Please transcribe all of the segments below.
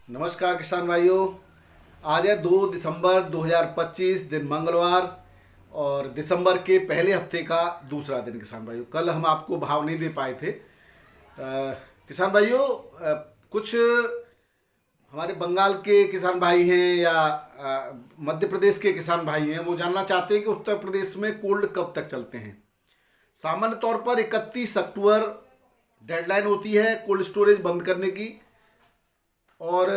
नमस्कार किसान भाइयों। आज है 2 दिसंबर 2025, दिन मंगलवार और दिसंबर के पहले हफ्ते का दूसरा दिन। किसान भाइयों, कल हम आपको भाव नहीं दे पाए थे। किसान भाइयों, कुछ हमारे बंगाल के किसान भाई हैं या मध्य प्रदेश के किसान भाई हैं, वो जानना चाहते हैं कि उत्तर प्रदेश में कोल्ड कब तक चलते हैं। सामान्य तौर पर 31 अक्टूबर डेडलाइन होती है कोल्ड स्टोरेज बंद करने की, और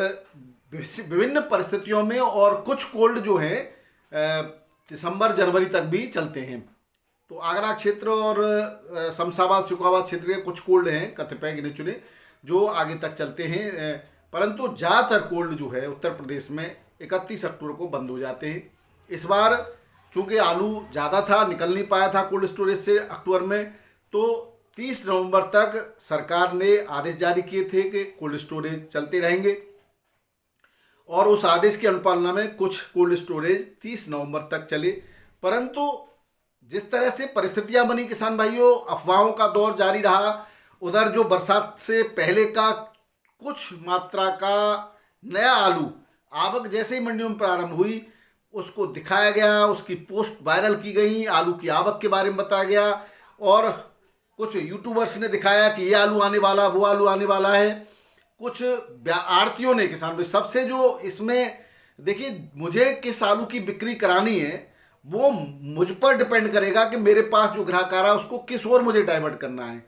विभिन्न परिस्थितियों में और कुछ कोल्ड जो है दिसंबर जनवरी तक भी चलते हैं। तो आगरा क्षेत्र और शमशाबाद शुकाबाद क्षेत्र के कुछ कोल्ड हैं, कतिपय गिने चुने, जो आगे तक चलते हैं। परंतु ज़्यादातर कोल्ड जो है उत्तर प्रदेश में 31 अक्टूबर को बंद हो जाते हैं। इस बार चूंकि आलू ज़्यादा था, निकल नहीं पाया था कोल्ड स्टोरेज से अक्टूबर में, तो 30 नवंबर तक सरकार ने आदेश जारी किए थे कि कोल्ड स्टोरेज चलते रहेंगे, और उस आदेश की अनुपालना में कुछ कोल्ड स्टोरेज 30 नवंबर तक चले। परंतु जिस तरह से परिस्थितियां बनी किसान भाइयों, अफवाहों का दौर जारी रहा। उधर जो बरसात से पहले का कुछ मात्रा का नया आलू आवक जैसे ही मंडियों में प्रारंभ हुई, उसको दिखाया गया, उसकी पोस्ट वायरल की गई, आलू की आवक के बारे में बताया गया, और कुछ यूट्यूबर्स ने दिखाया कि ये आलू आने वाला, वो आलू आने वाला है। कुछ आड़तियों ने, किसान भाई, सबसे जो इसमें देखिए, मुझे किस आलू की बिक्री करानी है वो मुझ पर डिपेंड करेगा कि मेरे पास जो ग्राहक आ रहा है उसको किस ओर मुझे डाइवर्ट करना है।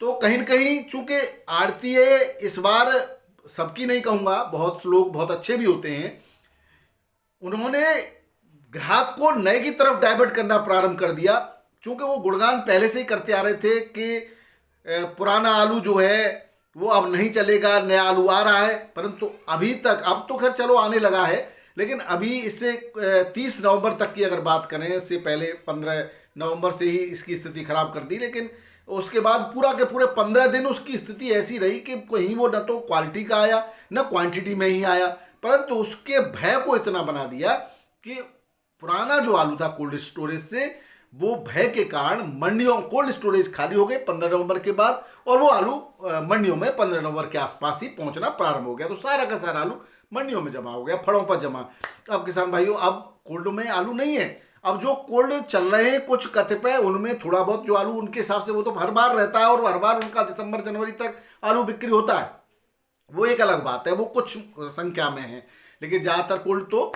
तो कहीं न कहीं चूंकि आड़ती इस बार, सबकी नहीं कहूँगा, बहुत लोग बहुत अच्छे भी होते हैं, उन्होंने ग्राहक को नए की तरफ डाइवर्ट करना प्रारंभ कर दिया। चूंकि वो गुणगान पहले से ही करते आ रहे थे कि पुराना आलू जो है वो अब नहीं चलेगा, नया आलू आ रहा है। परंतु अभी तक, अब तो खैर चलो आने लगा है, लेकिन अभी इससे 30 नवंबर तक की अगर बात करें, इससे पहले 15 नवंबर से ही इसकी स्थिति खराब कर दी, लेकिन उसके बाद पूरा के पूरे 15 दिन उसकी स्थिति ऐसी रही कि कहीं वो न तो क्वालिटी का आया न क्वांटिटी में ही आया। परंतु उसके भय को इतना बना दिया कि पुराना जो आलू था कोल्ड स्टोरेज से, वो भय के कारण मंडियों, कोल्ड स्टोरेज खाली हो गए 15 नवंबर के बाद, और वो आलू मंडियों में 15 नवंबर के आसपास ही पहुंचना प्रारंभ हो गया। तो सारा का सारा आलू मंडियों में जमा हो गया, फड़ों पर जमा। अब किसान भाइयों, अब कोल्ड में आलू नहीं है। अब जो कोल्ड चल रहे हैं कुछ कतिपय, उनमें थोड़ा बहुत जो आलू उनके हिसाब से, वो तो हर बार रहता है और हर बार उनका दिसंबर जनवरी तक आलू बिक्री होता है, वो एक अलग बात है, वो कुछ संख्या में है। लेकिन ज़्यादातर कोल्ड तो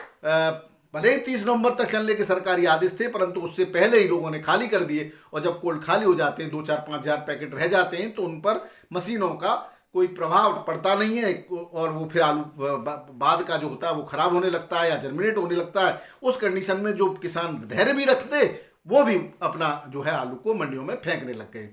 भले ही 30 नवंबर तक चलने के सरकारी आदेश थे, परंतु उससे पहले ही लोगों ने खाली कर दिए। और जब कोल्ड खाली हो जाते हैं, 2-4-5 हज़ार पैकेट रह जाते हैं, तो उन पर मशीनों का कोई प्रभाव पड़ता नहीं है, और वो फिर आलू बाद का जो होता है वो खराब होने लगता है या जर्मिनेट होने लगता है। उस कंडीशन में जो किसान धैर्य भी रखते, वो भी अपना जो है आलू को मंडियों में फेंकने लग गए।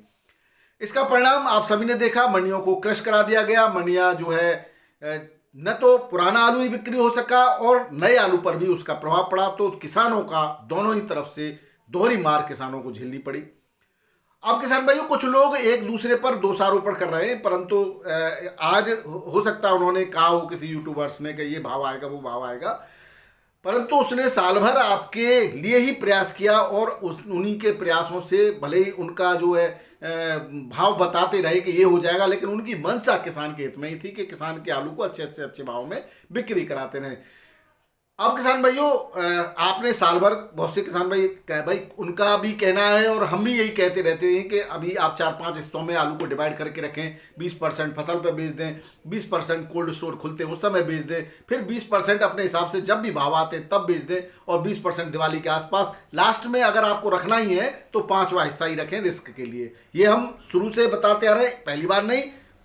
इसका परिणाम आप सभी ने देखा, मंडियों को क्रश करा दिया गया। मंडियां जो है, न तो पुराना आलू ही बिक्री हो सका और नए आलू पर भी उसका प्रभाव पड़ा। तो किसानों का दोनों ही तरफ से दोहरी मार किसानों को झेलनी पड़ी। अब किसान भाइयों, कुछ लोग एक दूसरे पर दोषारोपण कर रहे हैं, परंतु आज हो सकता है उन्होंने कहा हो किसी यूट्यूबर्स ने कि ये भाव आएगा, वो भाव आएगा, परंतु उसने साल भर आपके लिए ही प्रयास किया, और उन्हीं के प्रयासों से भले ही उनका जो है भाव बताते रहे कि ये हो जाएगा, लेकिन उनकी मंशा किसान के हित में ही थी कि किसान के आलू को अच्छे से अच्छे भाव में बिक्री कराते रहे। अब किसान भाइयों, आपने साल भर, बहुत से किसान भाई उनका भी कहना है और हम भी यही कहते रहते हैं कि अभी आप 4-5 हिस्सों में आलू को डिवाइड करके रखें। 20% फसल पे बेच दें, 20% कोल्ड स्टोर खुलते हैं उस समय बेच दें, फिर 20% अपने हिसाब से जब भी भाव आते हैं तब बेच दें, और 20% दिवाली के आसपास। लास्ट में अगर आपको रखना ही है तो 5वां हिस्सा ही रखें रिस्क के लिए। ये हम शुरू से बताते आ रहे हैं, पहली बार नहीं,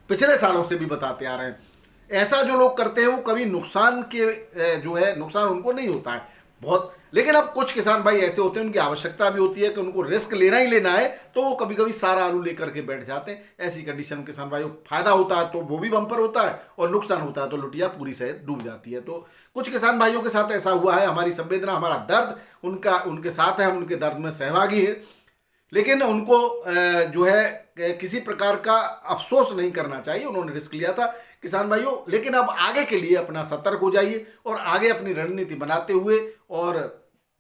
पिछले सालों से भी बताते आ रहे हैं। ऐसा जो लोग करते हैं वो कभी नुकसान के जो है, नुकसान उनको नहीं होता है बहुत। लेकिन अब कुछ किसान भाई ऐसे होते हैं, उनकी आवश्यकता भी होती है कि उनको रिस्क लेना ही लेना है, तो वो कभी कभी सारा आलू लेकर के बैठ जाते हैं। ऐसी कंडीशन में किसान भाइयों, फायदा होता है तो वो भी बम्पर होता है, और नुकसान होता है तो लुटिया पूरी से डूब जाती है। तो कुछ किसान भाइयों के साथ ऐसा हुआ है। हमारी संवेदना, हमारा दर्द उनके साथ है, हम उनके दर्द में सहभागी है, लेकिन उनको जो है किसी प्रकार का अफसोस नहीं करना चाहिए। उन्होंने रिस्क लिया था किसान भाइयों, लेकिन अब आगे के लिए अपना सतर्क हो जाइए और आगे अपनी रणनीति बनाते हुए और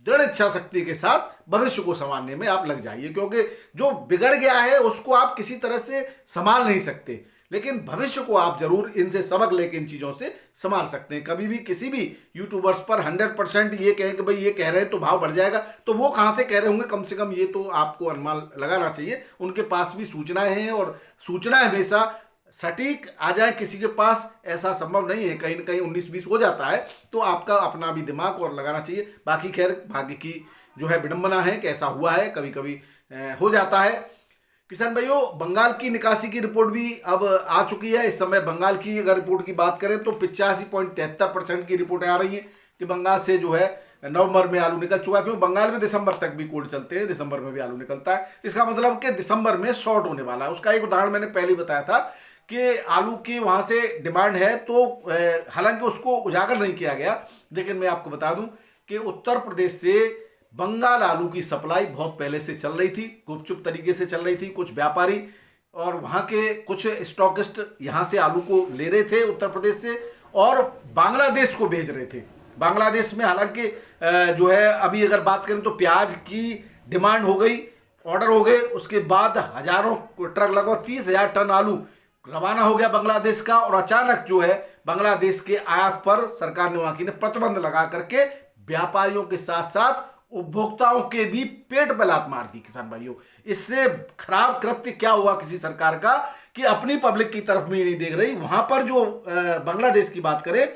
दृढ़ इच्छा शक्ति के साथ भविष्य को संभालने में आप लग जाइए, क्योंकि जो बिगड़ गया है उसको आप किसी तरह से संभाल नहीं सकते। लेकिन भविष्य को आप जरूर इनसे सबक लेके इन चीज़ों से संभाल सकते हैं। कभी भी किसी भी यूट्यूबर्स पर 100% ये कहें कि भाई ये कह रहे हैं तो भाव बढ़ जाएगा, तो वो कहाँ से कह रहे होंगे, कम से कम ये तो आपको अनुमान लगाना चाहिए। उनके पास भी सूचनाएं हैं और सूचना हमेशा सटीक आ जाए किसी के पास ऐसा संभव नहीं है, कहीं ना कहीं 19-20 हो जाता है। तो आपका अपना भी दिमाग और लगाना चाहिए। बाकी खैर भाग्य की जो है विडंबना है कि ऐसा हुआ है, कभी कभी हो जाता है। किसान भाइयों, बंगाल की निकासी की रिपोर्ट भी अब आ चुकी है। इस समय बंगाल की अगर रिपोर्ट की बात करें तो 85.73% की रिपोर्टें आ रही हैं कि बंगाल से जो है नवंबर में आलू निकल चुका है। क्यों, बंगाल में दिसंबर तक भी कोल्ड चलते हैं, दिसंबर में भी आलू निकलता है। इसका मतलब कि दिसंबर में शॉर्ट होने वाला है। उसका एक उदाहरण मैंने पहले ही बताया था कि आलू की वहां से डिमांड है, तो हालांकि उसको उजागर नहीं किया गया, लेकिन मैं आपको बता दूं कि उत्तर प्रदेश से बंगाल आलू की सप्लाई बहुत पहले से चल रही थी, गुपचुप तरीके से चल रही थी। कुछ व्यापारी और वहां के कुछ स्टॉकिस्ट यहां से आलू को ले रहे थे उत्तर प्रदेश से और बांग्लादेश को भेज रहे थे। बांग्लादेश में हालांकि जो है अभी अगर बात करें तो प्याज की डिमांड हो गई, ऑर्डर हो गए, उसके बाद हजारों ट्रक, लगभग 30,000 टन आलू रवाना हो गया बांग्लादेश का। और अचानक जो है बांग्लादेश के आयात पर सरकार ने वहां की ने प्रतिबंध लगा करके व्यापारियों के साथ साथ उपभोक्ताओं के भी पेट पे लात मार दी। किसान भाइयों, इससे खराब कृत्य क्या हुआ किसी सरकार का कि अपनी पब्लिक की तरफ में नहीं देख रही। वहां पर जो बांग्लादेश की बात करें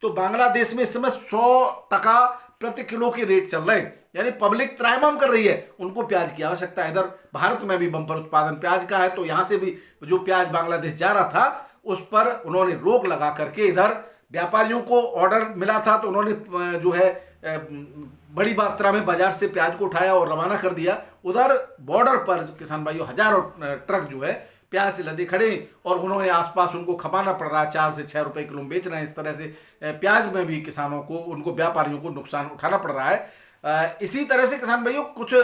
तो बांग्लादेश में इस समय 100 प्रति किलो के रेट चल रहे हैं, यानी पब्लिक त्राहिमाम कर रही है, उनको प्याज की आवश्यकता है। इधर भारत में भी बंपर उत्पादन प्याज का है, तो यहां से भी जो प्याज बांग्लादेश जा रहा था उस पर उन्होंने रोक लगा करके इधर व्यापारियों को ऑर्डर मिला था, तो उन्होंने जो है बड़ी मात्रा में बाजार से प्याज को उठाया और रवाना कर दिया। उधर बॉर्डर पर किसान भाइयों हजारों ट्रक जो है प्याज से लदे खड़े और उन्होंने आसपास उनको खपाना पड़ रहा है, 4 से 6 रुपए किलो बेच रहे हैं। इस तरह से प्याज में भी किसानों को, उनको व्यापारियों को नुकसान उठाना पड़ रहा है। इसी तरह से किसान भाइयों कुछ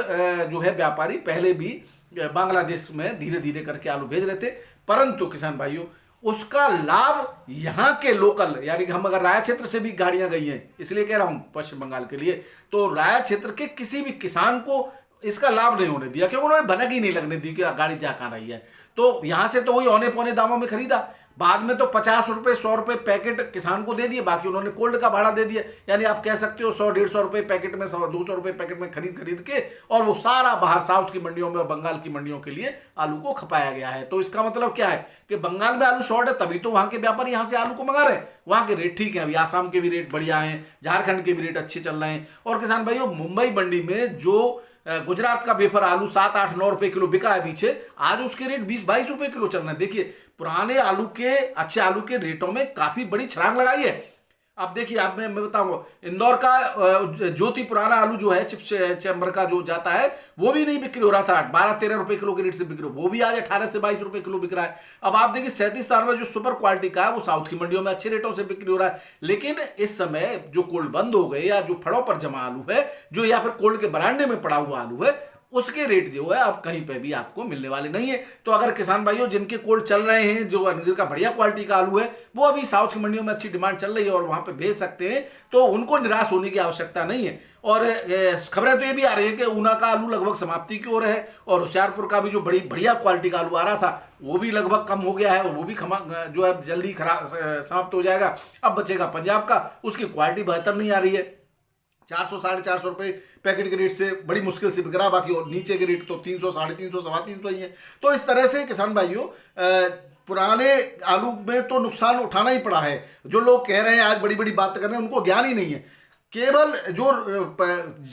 जो है व्यापारी पहले भी बांग्लादेश में धीरे धीरे करके आलू भेज रहे थे, परंतु किसान भाइयों उसका लाभ यहाँ के लोकल, यानी कि हम अगर राया क्षेत्र से भी गाड़ियां गई हैं, इसलिए कह रहा हूं पश्चिम बंगाल के लिए, तो राया क्षेत्र के किसी भी किसान को इसका लाभ नहीं होने दिया, क्योंकि उन्होंने भनक ही नहीं लगने दी कि गाड़ी जा कहां रही है। तो यहां से तो वही औने पौने दामों में खरीदा, बाद में तो 50 रुपए 100 रुपए पैकेट किसान को दे दिए, बाकी उन्होंने कोल्ड का भाड़ा दे दिया। यानी आप कह सकते हो 100-150 रुपए पैकेट में, 200 रुपए पैकेट में खरीद के और वो सारा बाहर साउथ की मंडियों में और बंगाल की मंडियों के लिए आलू को खपाया गया है। तो इसका मतलब क्या है कि बंगाल में आलू शॉर्ट है, तभी तो वहां के व्यापारी यहां से आलू को मंगा रहे हैं। वहां के रेट ठीक है, अभी आसाम के भी रेट बढ़िया हैं, झारखंड के भी रेट अच्छे चल रहे हैं। और किसान भाइयों, मुंबई मंडी में जो गुजरात का बेफर आलू 7-8-9 रुपए किलो बिका है पीछे, आज उसके रेट 20-22 रुपए किलो चल रहे हैं। देखिए पुराने आलू के, अच्छे आलू के रेटों में काफी बड़ी छलांग लगाई है। अब देखिए, आप मैं बताऊंगा, इंदौर का ज्योति पुराना आलू जो है चिप्स चैम्बर का जो जाता है, वो भी नहीं बिक्री हो रहा था, 12-13 रुपए किलो के रेट से बिक्री, वो भी आज 18 से 22 रुपए किलो बिक रहा है। अब आप देखिए 37 तार में जो सुपर क्वालिटी का है वो साउथ की मंडियों में अच्छे रेटों से बिक्री हो रहा है। लेकिन इस समय जो कोल्ड बंद हो गए या जो फड़ों पर जमा आलू है, जो या फिर कोल्ड के बरांडे में पड़ा हुआ आलू है, उसके रेट जो है अब कहीं पे भी आपको मिलने वाले नहीं है। तो अगर किसान भाइयों जिनके कोल्ड चल रहे हैं, जो जिनका बढ़िया क्वालिटी का आलू है, वो अभी साउथ की मंडियों में अच्छी डिमांड चल रही है और वहां पे भेज सकते हैं, तो उनको निराश होने की आवश्यकता नहीं है। और खबरें तो ये भी आ रही है कि ऊना का आलू लगभग समाप्ति की ओर है और होशियारपुर का भी जो बड़ी बढ़िया क्वालिटी का आलू आ रहा था वो भी लगभग कम हो गया है और वो भी जो है जल्दी खराब समाप्त हो जाएगा। अब बचेगा पंजाब का, उसकी क्वालिटी बेहतर नहीं आ रही है, 400-450 रुपए पैकेट के रेट से बड़ी मुश्किल से बिक रहा, बाकी और नीचे के रेट तो 300, 350, 350 ही है। तो इस तरह से किसान भाइयों पुराने आलू में तो नुकसान उठाना ही पड़ा है। जो लोग कह रहे हैं आज बड़ी बड़ी बात कर रहे हैं, उनको ज्ञान ही नहीं है। केवल जो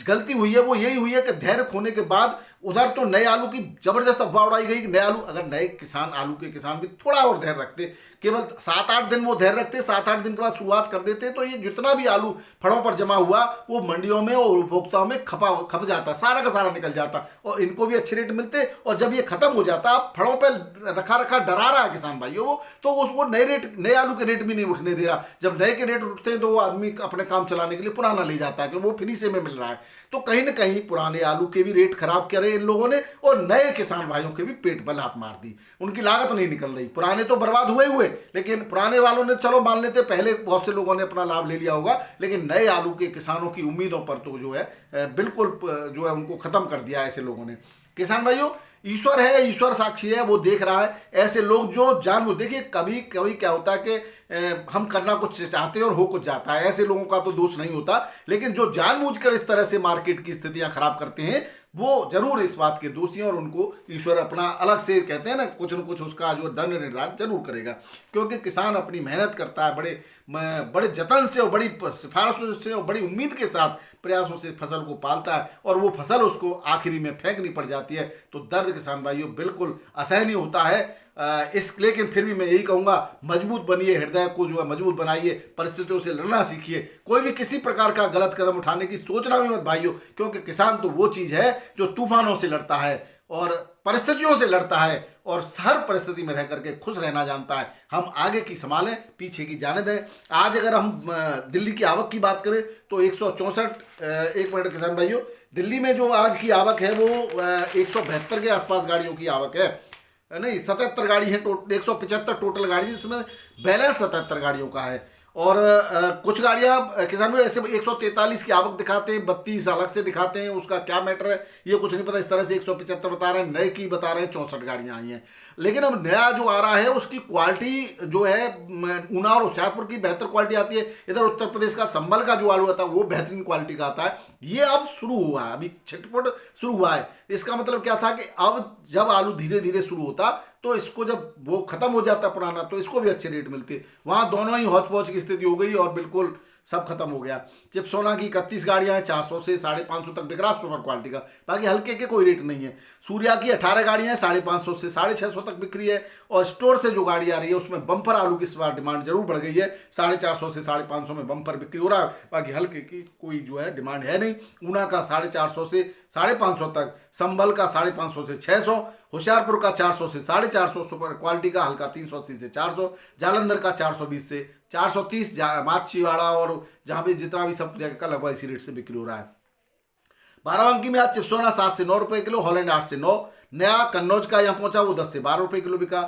गलती हुई है वो यही हुई है कि धैर्य खोने के बाद उधर तो नए आलू की जबरदस्त अफवाह उड़ाई गई कि नए आलू, अगर नए किसान, आलू के किसान भी थोड़ा और धैर्य रखते, केवल 7-8 दिन वो धैर्य रखते, 7-8 दिन के बाद शुरुआत कर देते, तो ये जितना भी आलू फड़ों पर जमा हुआ वो मंडियों में और उपभोक्ताओं में खप जाता, सारा का सारा निकल जाता और इनको भी अच्छे रेट मिलते। और जब ये खत्म हो जाता, फड़ों पर रखा डरा रहा है किसान भाइयों वो, तो वो नए आलू के रेट भी नहीं उठने दे रहा। जब नए के रेट उठते हैं तो वो आदमी अपने काम चलाने के लिए पुराना ले जाता है, कि वो फ्री से में मिल रहा है। तो कहीं ना कहीं पुराने आलू के भी रेट खराब करे इन लोगों ने और नए किसान भाइयों के भी पेट पर लात मार दी, उनकी लागत नहीं निकल रही। पुराने तो बर्बाद हुए, लेकिन पुराने वालों ने, चलो मान लेते, पहले बहुत से लोगों ने अपना लाभ ले लिया होगा, लेकिन नए आलू के किसानों की उम्मीदों पर तो जो है बिल्कुल जो है उनको खत्म कर दिया ऐसे लोगों ने। किसान भाइयों, ईश्वर है, ईश्वर साक्षी है, वो देख रहा है। ऐसे लोग जो जानबूझ, देखिए कभी कभी क्या होता है कि हम करना कुछ चाहते हैं और हो कुछ जाता है, ऐसे लोगों का तो दोष नहीं होता। लेकिन जो जानबूझकर इस तरह से मार्केट की स्थितियां खराब करते हैं वो जरूर इस बात के दोषी हैं, और उनको ईश्वर अपना अलग से, कहते हैं ना, कुछ न कुछ उसका जो दंड निर्धारण जरूर करेगा। क्योंकि किसान अपनी मेहनत करता है, बड़े बड़े जतन से और बड़ी सिफारिशों से और बड़ी उम्मीद के साथ प्रयासों से फसल को पालता है, और वो फसल उसको आखिरी में फेंकनी पड़ जाती है, तो दर्द किसान भाइयों बिल्कुल असहनीय होता है। लेकिन फिर भी मैं यही कहूँगा, मजबूत बनिए, हृदय को जो है मजबूत बनाइए, परिस्थितियों से लड़ना सीखिए, कोई भी किसी प्रकार का गलत कदम उठाने की सोचना भी मत भाइयों, क्योंकि किसान तो वो चीज़ है जो तूफानों से लड़ता है और परिस्थितियों से लड़ता है, और हर परिस्थिति में रह करके खुश रहना जानता है। हम आगे की संभालें, पीछे की जाने दें। आज अगर हम दिल्ली की आवक की बात करें तो 164, एक मिनट किसान भाइयों, दिल्ली में जो आज की आवक है वो 172 के आसपास गाड़ियों की आवक है, नहीं 77 गाड़ी है, 175 टोटल गाड़ी, जिसमें बैलेंस 77 गाड़ियों का है। और कुछ गाड़ियां किसान भाई ऐसे 143 की आवक दिखाते हैं, 32 अलग से दिखाते हैं, उसका क्या मैटर है ये कुछ नहीं पता। इस तरह से 175 बता रहे हैं, नए की बता रहे हैं 64 गाड़ियां आई हैं। लेकिन अब नया जो आ रहा है उसकी क्वालिटी जो है ऊना और होशियारपुर की बेहतर क्वालिटी आती है। इधर उत्तर प्रदेश का संभल का जो आलू आता है वो बेहतरीन क्वालिटी का आता है। ये अब शुरू हुआ है, अभी छिटपुट शुरू हुआ है। इसका मतलब क्या था कि अब जब आलू धीरे धीरे शुरू होता तो इसको, जब वो खत्म हो जाता पुराना, तो इसको भी अच्छे रेट मिलते। वहां दोनों ही हौच पौच की स्थिति हो गई और बिल्कुल सब खत्म हो गया। चिप्सोना की 31 गाड़ियां हैं, 400 से 550 तक बिक रहा सुपर क्वालिटी का, बाकी हल्के के कोई रेट नहीं है। सूर्या की 18 गाड़ियां हैं, 550 से 650 तक बिक रही है। और स्टोर से जो गाड़ी आ रही है उसमें बम्पर आलू की इस बार डिमांड जरूर बढ़ गई है, 450 से 550 में बम्पर बिक्री हो रहा है, बाकी हल्के की कोई जो है डिमांड है नहीं। ऊना का 450 से 550 तक, संभल का 550 से 600, होशियारपुर का 400 से 450, सुपर क्वालिटी का हल्का 380 से 400, जालंधर का 420 से 430, माछीवाड़ा और जहां भी जितना भी सब जगह का लगभग इसी रेट से बिक्री हो रहा है। बाराबंकी में आज चिप्सोना 7 से 9 रुपए किलो, हॉलैंड 8 से 9, नया कन्नौज का यहाँ पहुंचा वो 10 से 12 रुपए किलो बिका।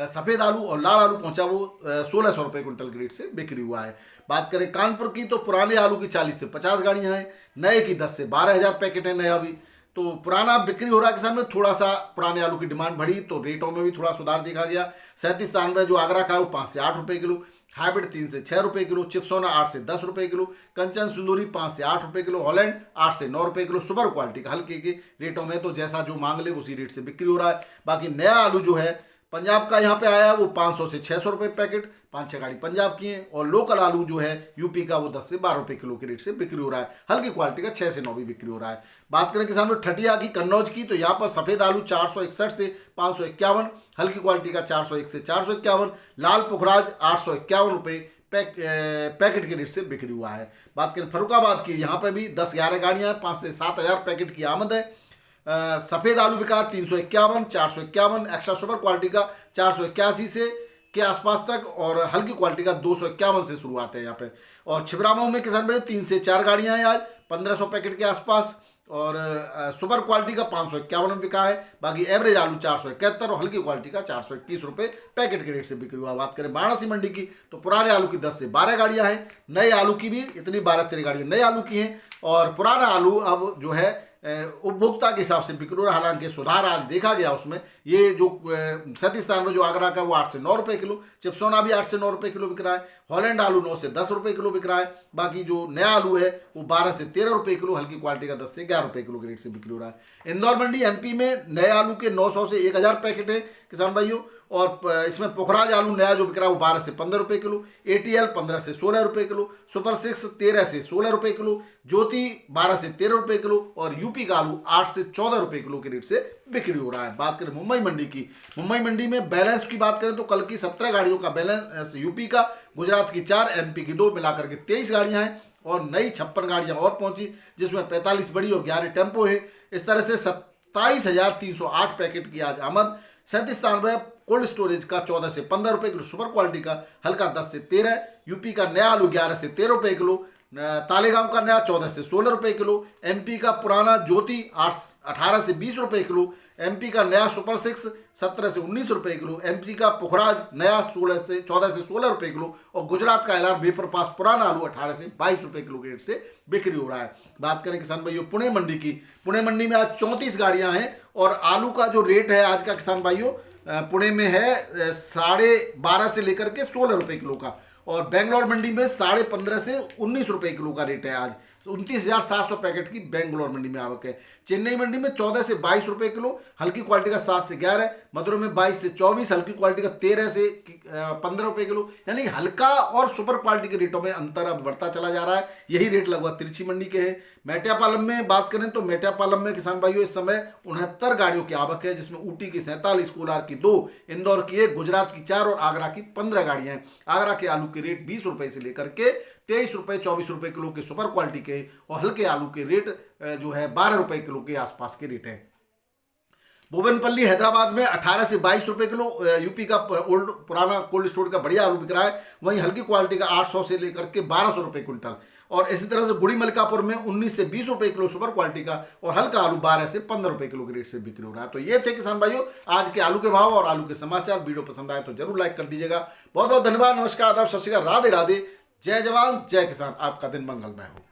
सफेद आलू और लाल आलू पहुंचा वो 1600 रुपए क्विंटल के रेट से बिक्री हुआ है। बात करें कानपुर की तो पुराने आलू की 40 से 50 गाड़ियां हैं, नए की 10 से 12 हज़ार पैकेट है नया भी। तो पुराना बिक्री हो रहा है किसान में, थोड़ा सा पुराने आलू की डिमांड बढ़ी तो रेटों में भी थोड़ा सुधार देखा गया। 3793 जो आगरा का है वो 5 से 8 रुपए किलो, हाइब्रिड 3 से 6 रुपए किलो, चिप्सोना 8 से 10 रुपए किलो, कंचन सुंदूरी 5 से 8 रुपए किलो, हॉलैंड 8 से 9 रुपए किलो। सुपर क्वालिटी का हल्के के रेटों में तो जैसा जो मांग ले उसी रेट से बिक्री हो रहा है। बाकी नया आलू जो है पंजाब का यहाँ पे आया है वो 500 से 600 रुपए पैकेट, 5-6 गाड़ी पंजाब की हैं। और लोकल आलू जो है यूपी का वो 10 से 12 रुपए किलो के रेट से बिक्री हो रहा है। हल्की क्वालिटी का 6 से 9 भी बिक्री हो रहा है। बात करें किसान में ठटिया की कन्नौज की तो यहाँ पर सफेद आलू 461 से 551, हल्की क्वालिटी का 401 से 451, लाल पुखराज 851 रुपये पैकेट के रेट से बिक्री हुआ है। बात करें फरुखाबाद की, यहाँ पर भी 10-11 गाड़ियाँ हैं, 5 से 7 हज़ार पैकेट की आमद है। सफ़ेद आलू बिका 351, 451, एक्स्ट्रा सुपर क्वालिटी का 481 से के आसपास तक, और हल्की क्वालिटी का 251 से शुरुआत है यहाँ पे। और छिबरामऊ में किसान भाई 3 से 4 गाड़ियाँ हैं आज, 1500 पैकेट के आसपास, और सुपर क्वालिटी का 551 में बिका है। बाकी एवरेज आलू 471 और हल्की क्वालिटी का 421 रुपये पैकेट के रेट से बिक्री हुआ। बात करें वाराणसी मंडी की तो पुराने आलू की 10 से 12 गाड़ियां हैं, नए आलू की भी इतनी 12-13 गाड़ियां नए आलू की हैं, और पुराना आलू अब जो है उपभोक्ता के हिसाब से बिक्री हो रहा है। हालांकि सुधार आज देखा गया उसमें, ये जो 3793 जो आगरा का वो 8 से 9 रुपए किलो, चिप्सोना भी 8 से 9 रुपए किलो बिक रहा है, हॉलैंड आलू 9 से 10 रुपए किलो बिक रहा है। बाकी जो नया आलू है वो 12 से 13 रुपए किलो, हल्की क्वालिटी का 10 से 11 रुपए किलो के रेट से बिक्री हो रहा है। इंदौर मंडी एमपी में नए आलू के 900 से 1000 पैकेट है किसान भाइयों, और इसमें पुखराज आलू नया जो बिक रहा है वो 12 से 15 रुपए किलो, एटीएल 15 से 16 रुपए किलो, सुपर 6 13 से 16 रुपए किलो, ज्योति 12 से 13 रुपए किलो, और यूपी का आलू 8 से 14 रुपए किलो के रेट से बिक्री हो रहा है। बात करें मुंबई मंडी की, मुंबई मंडी में बैलेंस की बात करें तो कल की 17 गाड़ियों का बैलेंस यूपी का, गुजरात की 4, एमपी की 2 मिलाकर के 23 गाड़ियां हैं, और नई 56 गाड़ियां और पहुंची जिसमें 45 बड़ी और 11 टेम्पो है। इस तरह से 27,308 पैकेट की आज आमद। 3793 कोल्ड स्टोरेज का 14 से 15 रुपए किलो, सुपर क्वालिटी का हल्का 10 से 13, यूपी का नया आलू 11 से 13 रुपए किलो, तालेगांव का नया 14 से 16 रुपए किलो, एमपी का पुराना ज्योति 18 से 20 रुपए किलो, एमपी का नया सुपर 6 17 से 19 रुपए किलो, एमपी का पुखराज नया 14 से 16 रुपए किलो, और गुजरात का एलआर वेपर पास पुराना आलू 18 से 22 रुपए किलो के रेट से बिक्री हो रहा है। बात करें किसान भाइयों पुणे मंडी की, पुणे मंडी में आज 34 गाड़ियां हैं, और आलू का जो रेट है आज का किसान भाइयों पुणे में है 12.5 से लेकर के 16 रुपए किलो का, और बेंगलोर मंडी में 15.5 से 19 रुपए किलो का रेट है आज। 29,700 पैकेट की बेंगलोर मंडी में आवक है। चेन्नई मंडी में 14 से 22 रुपए किलो, हल्की क्वालिटी का 7 से 11, मदुरई में 22 से 24, हल्की क्वालिटी का 13 से 15 रुपए किलो। यानी हल्का और सुपर क्वालिटी के रेटों में अंतर अब बढ़ता चला जा रहा है। यही रेट लगभग तिरछी मंडी के हैं। मेट्यापालम में बात करें तो मेट्यापालम में किसान भाइयों इस समय 69 गाड़ियों की आवक है, जिसमें ऊटी की 47, कोलार की 2, इंदौर की 1, गुजरात की 4 और आगरा की 15 गाड़ियां हैं। आगरा के आलू के रेट 20 रुपए से लेकर के 23 रुपए 24 रुपए किलो के सुपर क्वालिटी के, और हल्के आलू के रेट जो है 12 रुपए किलो के आसपास के रेट है। भुवनपल्ली हैदराबाद में 18 से 22 रुपए किलो यूपी का पुराना कोल्ड स्टोर का बढ़िया आलू बिक रहा है। वहीं हल्की क्वालिटी का 800 से लेकर के 1200 रुपए क्विंटल, और इसी तरह से गुड़ी मलिकापुर में 19 से 20 रुपए किलो सुपर क्वालिटी का, और हल्का आलू 12 से 15 रुपए किलो के रेट से बिक्री हो रहा है। तो ये थे किसान भाइयों आज के आलू के भाव और आलू के समाचार। वीडियो पसंद आए तो जरूर लाइक कर दीजिएगा। बहुत बहुत धन्यवाद। नमस्कार, आदाब, सत श्री अकाल, राधे राधे, जय जवान जय किसान। आपका दिन मंगलमय हो।